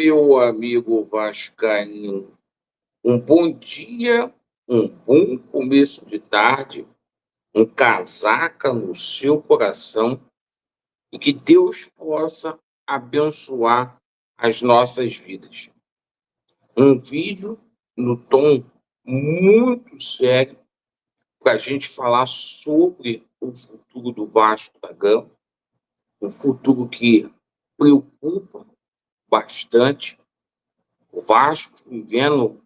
meu amigo vascaíno. Um bom dia, um bom começo de tarde, um casaca no seu coração e que Deus possa abençoar as nossas vidas. Um vídeo no tom muito sério para a gente falar sobre o futuro do Vasco da Gama, um futuro que preocupa bastante. O Vasco vivendo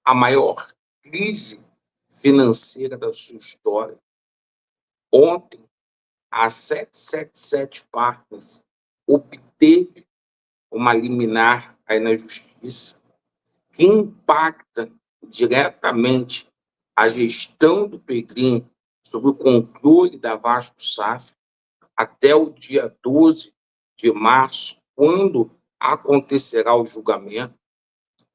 a maior crise financeira da sua história. Ontem, a 777 Partners obteve uma liminar aí na justiça que impacta diretamente a gestão do Pedrinho sobre o controle da Vasco SAF até o dia 12 de março, quando acontecerá o julgamento.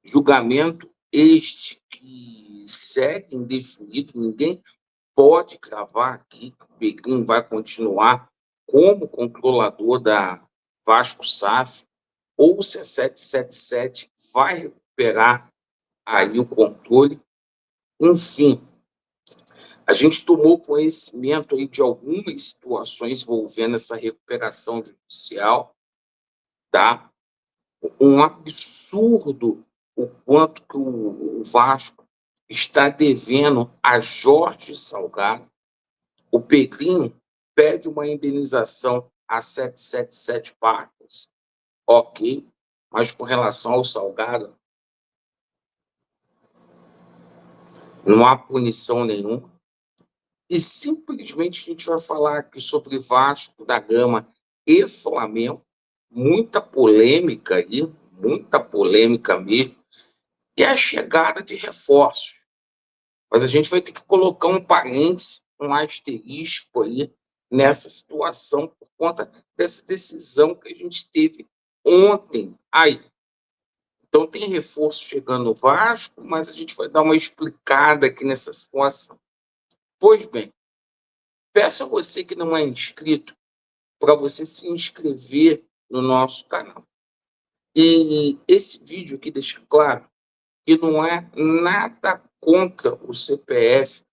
Julgamento este que segue indefinido, ninguém pode cravar aqui que o Pedrinho vai continuar como controlador da Vasco SAF, ou se a 777 vai recuperar aí o controle. Enfim, a gente tomou conhecimento aí de algumas situações envolvendo essa recuperação judicial, tá? Um absurdo o quanto que o Vasco está devendo a Jorge Salgado. O Pedrinho pede uma indenização a 777 Partners, ok, mas com relação ao Salgado, não há punição nenhuma. E simplesmente a gente vai falar aqui sobre Vasco da Gama e Flamengo, muita polêmica aí, muita polêmica mesmo, e a chegada de reforços. Mas a gente vai ter que colocar um parênteses, um asterisco aí nessa situação por conta dessa decisão que a gente teve ontem aí. Então tem reforço chegando no Vasco, mas a gente vai dar uma explicada aqui nessa situação. Pois bem, peço a você que não é inscrito para você se inscrever no nosso canal. E esse vídeo aqui deixa claro que não é nada contra o CPF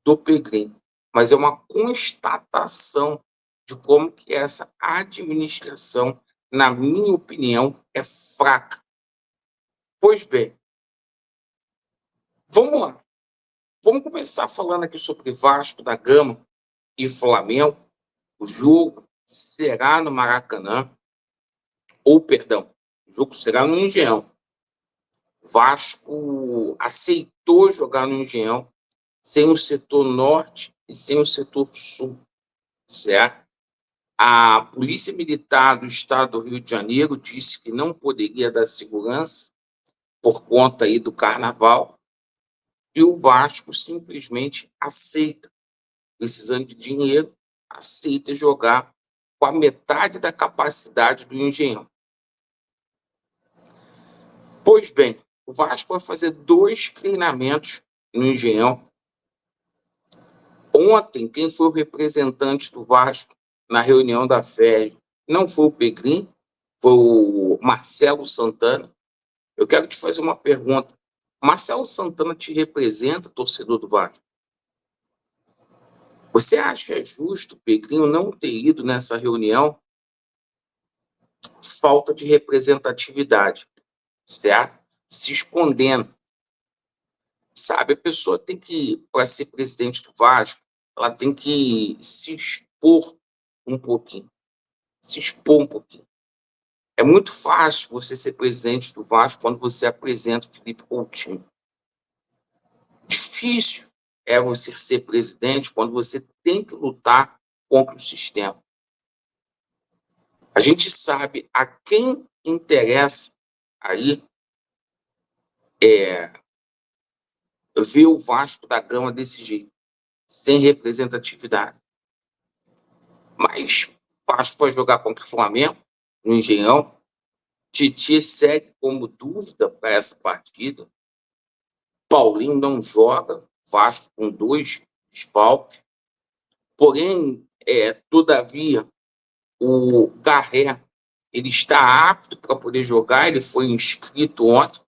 do Pedrinho, mas é uma constatação de como que essa administração, na minha opinião, é fraca. Pois bem, vamos lá. Vamos começar falando aqui sobre Vasco da Gama e Flamengo. O jogo será no Maracanã, ou, perdão, o jogo será no Engenhão. O Vasco aceitou jogar no Engenhão sem o setor norte e sem o setor sul, certo? A Polícia Militar do Estado do Rio de Janeiro disse que não poderia dar segurança por conta aí do Carnaval, e o Vasco simplesmente aceita, precisando de dinheiro, aceita jogar com a metade da capacidade do Engenhão. Pois bem, o Vasco vai fazer 2 treinamentos no Engenhão. Ontem, quem foi o representante do Vasco na reunião da FED não foi o Pedrinho, foi o Marcelo Santana. Eu quero te fazer uma pergunta. Marcelo Santana te representa, torcedor do Vasco? Você acha justo o Pedrinho não ter ido nessa reunião? Falta de representatividade, certo? Se escondendo. Sabe, a pessoa tem que, para ser presidente do Vasco, ela tem que se expor um pouquinho. Se expor um pouquinho. É muito fácil você ser presidente do Vasco quando você apresenta o Felipe Coutinho. Difícil é você ser presidente quando você tem que lutar contra o sistema. A gente sabe a quem interessa aí ver o Vasco da Gama desse jeito, sem representatividade. Mas o Vasco vai jogar contra o Flamengo, no Engenhão. Titi segue como dúvida para essa partida. Paulinho não joga, Vasco com 2 desfalques. Porém, todavia, o Garré ele está apto para poder jogar, ele foi inscrito ontem.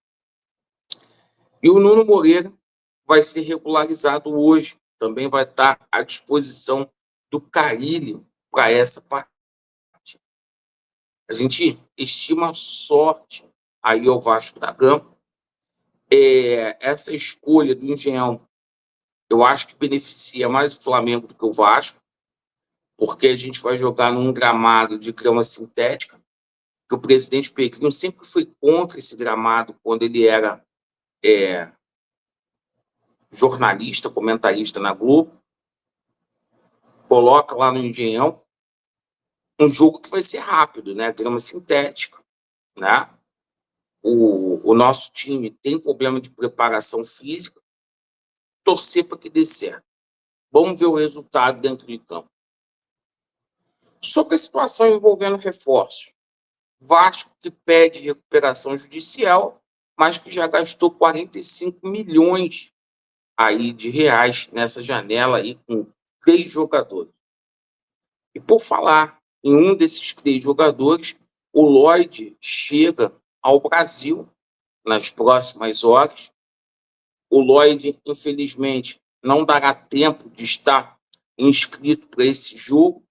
E o Nuno Moreira vai ser regularizado hoje, também vai estar à disposição do Carille para essa partida. A gente estima sorte aí ao Vasco da Gama. Essa escolha do Engenhão, eu acho que beneficia mais o Flamengo do que o Vasco, porque a gente vai jogar num gramado de grama sintética, que o presidente Pequeno sempre foi contra esse gramado quando ele era jornalista, comentarista na Globo. Coloca lá no Engenhão um jogo que vai ser rápido, né? Grama sintética, né? O nosso time tem problema de preparação física, torcer para que dê certo. Vamos ver o resultado dentro de campo. Sobre a situação envolvendo reforços, Vasco que pede recuperação judicial, mas que já gastou 45 milhões aí de reais nessa janela aí com 3 jogadores. E por falar em um desses 3 jogadores, o Lloyd chega ao Brasil nas próximas horas. O Lloyd, infelizmente, não dará tempo de estar inscrito para esse jogo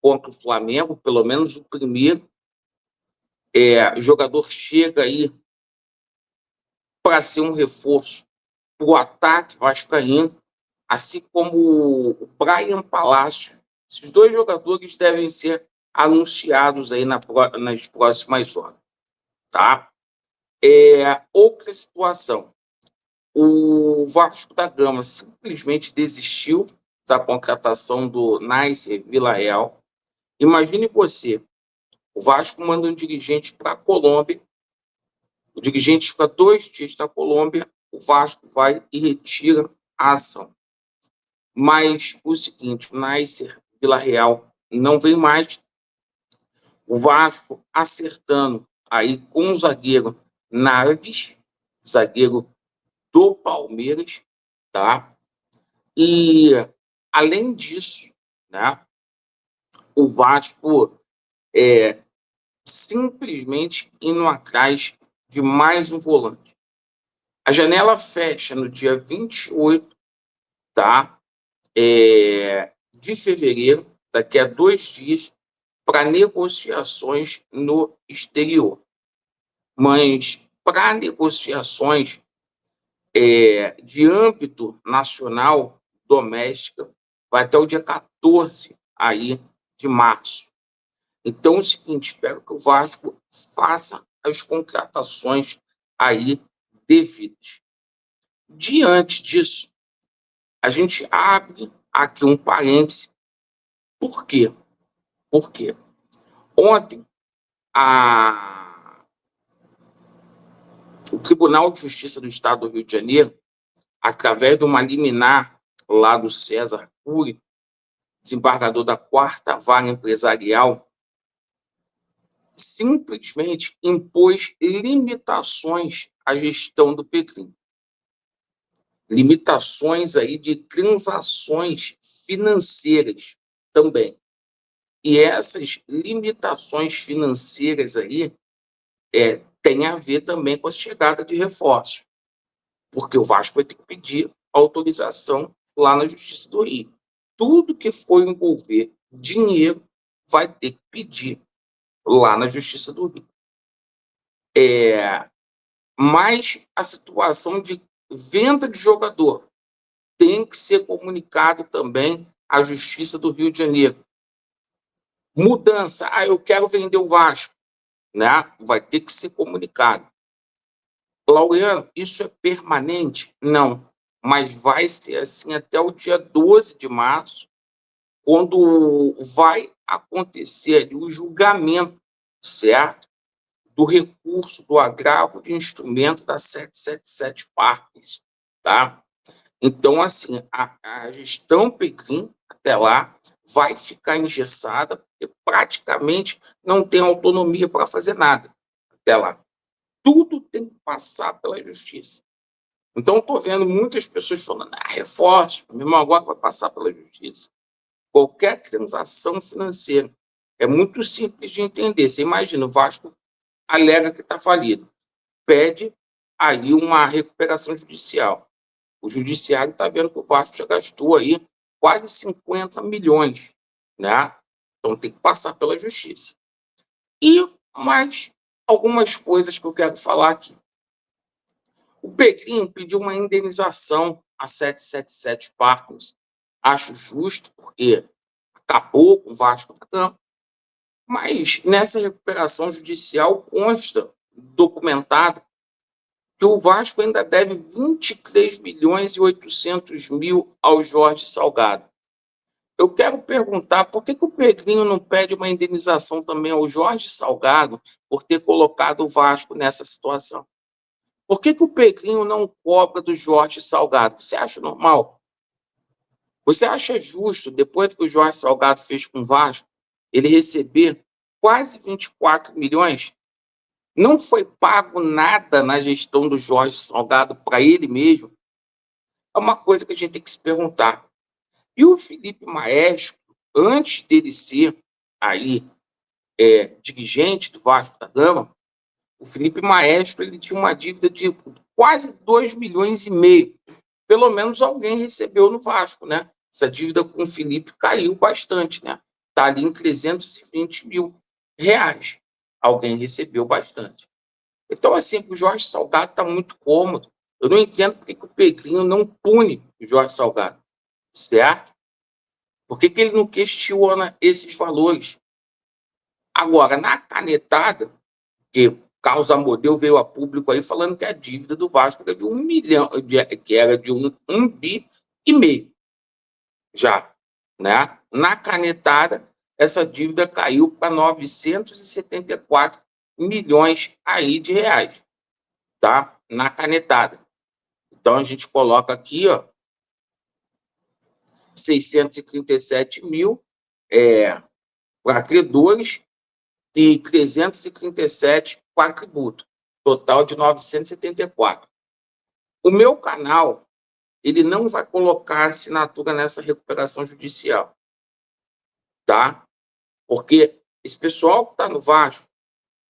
contra o Flamengo, pelo menos o primeiro. O jogador chega aí para ser um reforço para o ataque vascaíno, assim como o Brian Palácio. Esses 2 jogadores devem ser anunciados aí nas próximas horas, tá? Outra situação. O Vasco da Gama simplesmente desistiu da contratação do Nasser Villarreal. Imagine você, o Vasco manda um dirigente para a Colômbia, o dirigente fica 2 dias na Colômbia, o Vasco vai e retira a ação. Mas o seguinte, o Nasser Villarreal não vem mais. O Vasco acertando aí com o zagueiro Naves, zagueiro do Palmeiras, tá? E, além disso, né, o Vasco simplesmente indo atrás de mais um volante. A janela fecha no dia 28, tá? De fevereiro, daqui a 2 dias, para negociações no exterior. Mas para negociações de âmbito nacional, doméstica, vai até o dia 14 aí de março. Então, é o seguinte, espero que o Vasco faça as contratações aí devidas. Diante disso, a gente abre aqui um parêntese. Por quê? Porque ontem o Tribunal de Justiça do Estado do Rio de Janeiro, através de uma liminar lá do César Cury, desembargador da 4ª Vara Empresarial, simplesmente impôs limitações à gestão do Petrim. Limitações aí de transações financeiras também. E essas limitações financeiras aí têm a ver também com a chegada de reforços, porque o Vasco vai ter que pedir autorização lá na Justiça do Rio. Tudo que for envolver dinheiro vai ter que pedir lá na Justiça do Rio. Mas a situação de venda de jogador tem que ser comunicado também à Justiça do Rio de Janeiro. Mudança, eu quero vender o Vasco, né? Vai ter que ser comunicado. Laureano, isso é permanente? Não, mas vai ser assim até o dia 12 de março, quando vai acontecer ali o julgamento, certo? Do recurso do agravo de instrumento da 777 Parques, tá? Então, assim, a gestão Petrim, até lá, vai ficar engessada, porque praticamente não tem autonomia para fazer nada até lá. Tudo tem que passar pela justiça. Então, estou vendo muitas pessoas falando, reforço, mesmo agora vai passar pela justiça. Qualquer transação financeira É muito simples de entender. Você imagina, o Vasco alega que está falido, pede aí uma recuperação judicial. O judiciário está vendo que o Vasco já gastou aí quase 50 milhões, né? Então tem que passar pela justiça. E mais algumas coisas que eu quero falar aqui. O Pedrinho pediu uma indenização a 777 Partners. Acho justo, porque acabou com o Vasco da Gama. Mas nessa recuperação judicial consta documentado que o Vasco ainda deve 23 milhões e 800 mil ao Jorge Salgado. Eu quero perguntar por que o Pedrinho não pede uma indenização também ao Jorge Salgado por ter colocado o Vasco nessa situação? Por que o Pedrinho não cobra do Jorge Salgado? Você acha normal? Você acha justo, depois do que o Jorge Salgado fez com o Vasco, ele receber quase 24 milhões? Não foi pago nada na gestão do Jorge Salgado para ele mesmo? É uma coisa que a gente tem que se perguntar. E o Felipe Maestro, antes dele ser aí dirigente do Vasco da Gama, o Felipe Maestro ele tinha uma dívida de quase 2 milhões e meio. Pelo menos alguém recebeu no Vasco, né? Essa dívida com o Felipe caiu bastante, né? Está ali em 320 mil reais. Alguém recebeu bastante. Então, assim, o Jorge Salgado está muito cômodo. Eu não entendo por que o Pedrinho não pune o Jorge Salgado, certo? Por que ele não questiona esses valores? Agora, na canetada, que o Carlos Amodeu veio a público aí falando que a dívida do Vasco era de 1 milhão, que era de um bi e meio já, né? Na canetada, essa dívida caiu para 974 milhões aí de reais, tá? Na canetada. Então, a gente coloca aqui, ó, 637 mil para credores e 337 para tributo, total de 974. O meu canal, ele não vai colocar assinatura nessa recuperação judicial, tá? Porque esse pessoal que está no Vasco,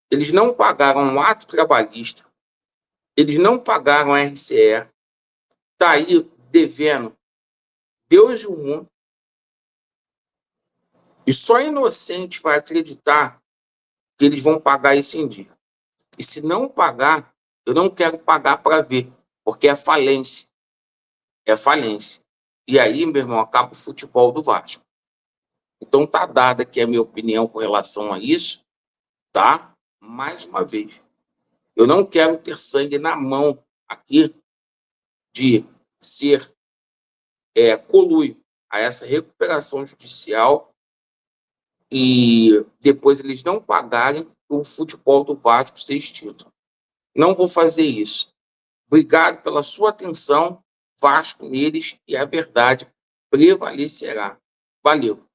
eles não pagaram um ato trabalhista, eles não pagaram a RCE, está aí devendo Deus e o mundo, e só inocente vai acreditar que eles vão pagar isso em dia. E se não pagar, eu não quero pagar para ver, porque é falência. É falência. E aí, meu irmão, acaba o futebol do Vasco. Então, tá dada aqui a minha opinião com relação a isso, tá? Mais uma vez, eu não quero ter sangue na mão aqui de ser conluio a essa recuperação judicial e depois eles não pagarem o futebol do Vasco ser extinto. Não vou fazer isso. Obrigado pela sua atenção. Vasco neles e a verdade prevalecerá. Valeu.